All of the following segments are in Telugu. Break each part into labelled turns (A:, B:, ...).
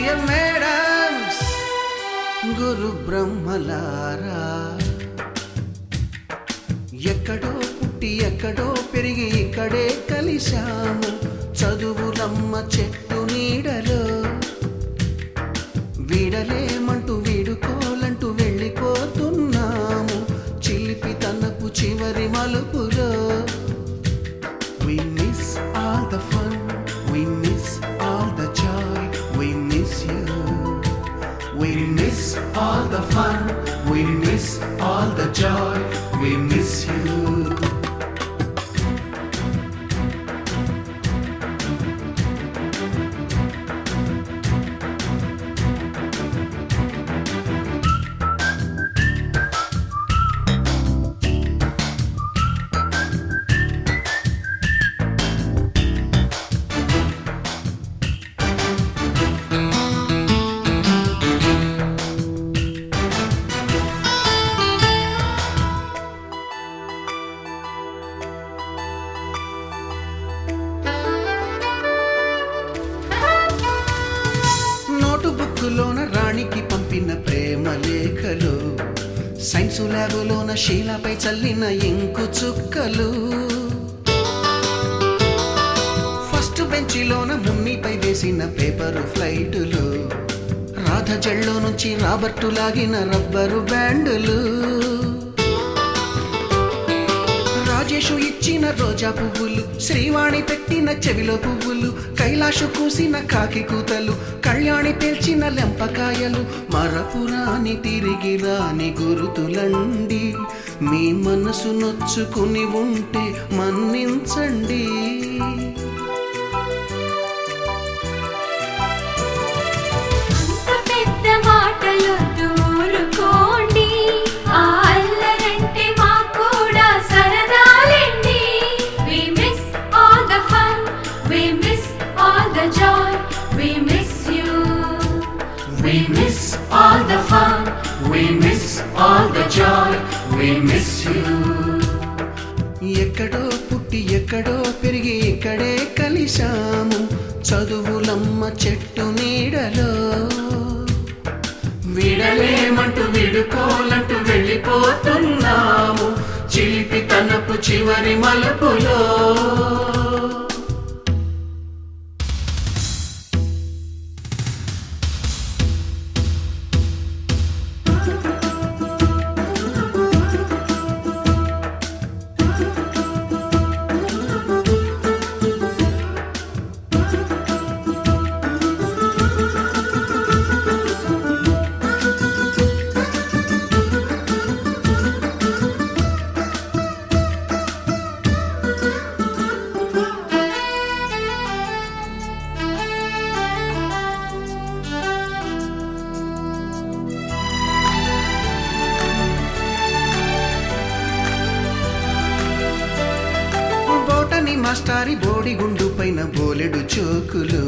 A: డియర్ మేడమ్స్, గురు బ్రహ్మలారా, ఎక్కడో పుట్టి ఎక్కడో పెరిగి ఇక్కడే కలిశాము చదువులమ్మ చెట్టు నీడలో. వీడలేమంటూ వీడుకోలంటూ వెళ్ళిపోతున్నాము చిలిపి తనపు చివరి మలుపులో. We miss all the fun, we miss all the joy, we miss you. We miss all the fun, we miss all the joy, we miss you. బుక్కులోన రాణికి పంపిన ప్రేమ లేఖలు, సైన్సు ల్యాబులోన శీలపై చల్లిన ఇంకు చుక్కలు, ఫస్ట్ బెంచిలోన మున్నిపై వేసిన పేపరు ఫ్లైటులు, రాధ జల్లో నుంచి రాబర్టు లాగిన రబ్బరు బ్యాండులు, రాజేషు ఇచ్చిన రోజా పువ్వులు, శ్రీవాణి పెట్టిన చెవిలో పువ్వులు, కైలాషు కూసిన కాకి కూతలు, కళ్యాణి పేల్చిన లెంపకాయలు, మరపురాని తిరిగి రాని గురుతులండి. మీ మనసు నొచ్చుకుని ఉంటే మన్నించండి.
B: We miss all the fun, we miss all the joy, we miss you.
A: ఎక్కడో పుట్టి ఎక్కడో పెరిగి ఇక్కడే కలిశాము చదువులమ్మ చెట్టు నీడలో.
B: వీడలేమంటూ వీడుకోలంటూ వెళ్ళిపోతున్నాము చిలిపి తనపు చివరి మలుపులో.
A: మాస్టారి బోడిగుండు పైన బోలెడు చోకులు,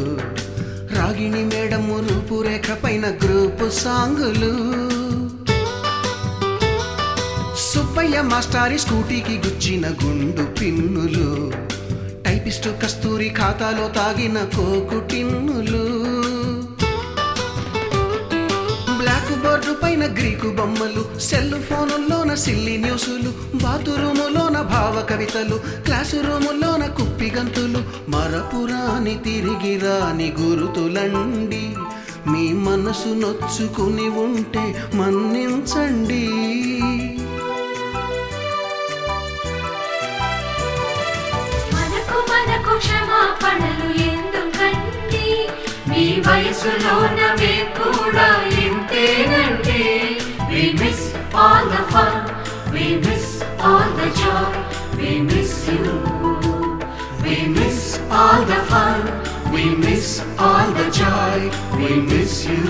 A: రాగిణి మేడము రూపురేఖ పైన గ్రూపు సాంగులు, సుబ్బయ్య మాస్టారి స్కూటీకి గుచ్చిన గుండు పిన్నులు, టైపిస్టు కస్తూరి ఖాతాలో తాగిన కోకు టిన్నులు, బ్లాక్ బోర్డు పైన గ్రీకు బొమ్మలు, సెల్ ఫోనుల్లోన సిల్లి న్యూసులు, బాతురూములోన భావ కవితలు, క్లాసు రూములోన కుప్పి గంతులు, మరపురాని తిరిగి రాని గురుతులండి. మీ మనసు నొచ్చుకుని ఉంటే మన్నించండి.
B: మనకు క్షమాపణలు ఎందుకండి, మీ వయసులోనవే కూడా ఇంతేనండి. We miss all the fun, we miss all the joy, we miss you. We miss all the fun, we miss all the joy, we miss you.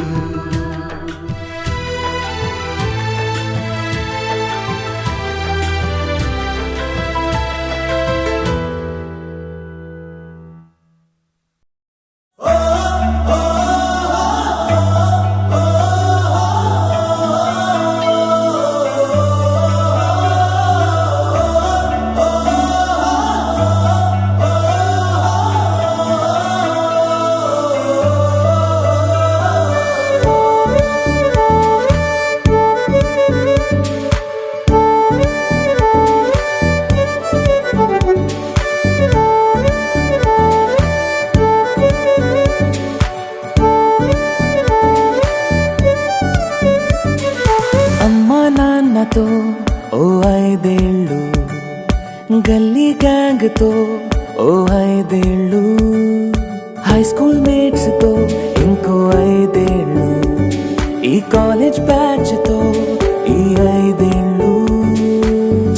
C: గల్లీ గ్యాంగ్ తో ఓ 5 ఏళ్ళు, హై స్కూల్ మేట్స్ తో ఇంకో 5 ఏళ్ళు, ఈ కాలేజ్ బ్యాచ్ తో ఈ 5 ఏళ్ళు,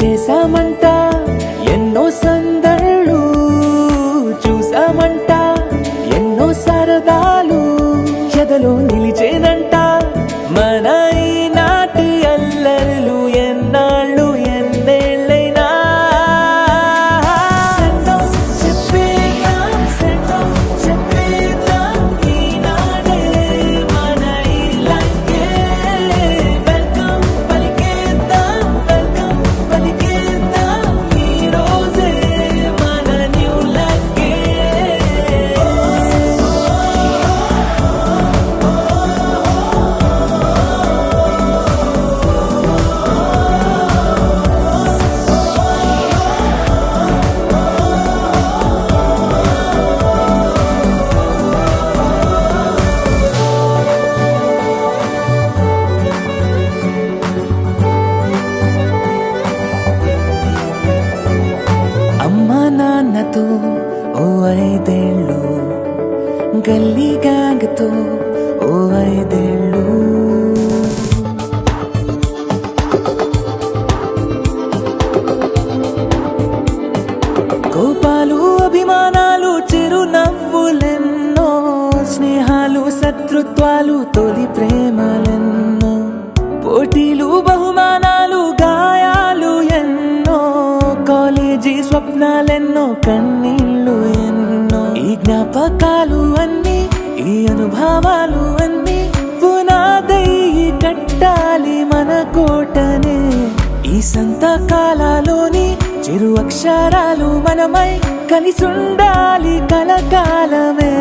C: చేసామంట ఎన్నో సందళ్ళు, చూసామంట ఎన్నో సరదాలు, ఎదలో నిలిచేనంట మన ఈనాటి అల్లర్లు ఎన్నాళ్ళు ఎన్నేళ్ళైనా. చెప్పేద్దాం ఈనాడే మన ఈ లైఫ్కే వెల్కమ్ పలికేద్దాం, వెల్కమ్ పలికేద్దాం ఈ రోజే మన న్యూ లైఫ్కే. అమ్మా నాన్నతో ఓ 5 ఏళ్ళు, గల్లీ గ్యాంగ్ తో ఓ 5 ఏళ్ళు. కోపాలు అభిమానాలు చిరునవ్వులెన్నో, స్నేహాలు శత్రుత్వాలు తొలి ప్రేమలెన్నో, పోటీలు బహుమానాలు గాయాలు ఎన్నో, కాలేజీ స్వప్నాలెన్నో కన్నీళ్ళు ఎన్నో, ఈ జ్ఞాపకాలు అన్నీ ఈ అనుభవాలు అన్నీ పునాదై కట్టాలి మన కోటనే. ఈ సంతకాలలోని చిరు అక్షరాలు మనమై కలిసుండాలి కలకాలమే.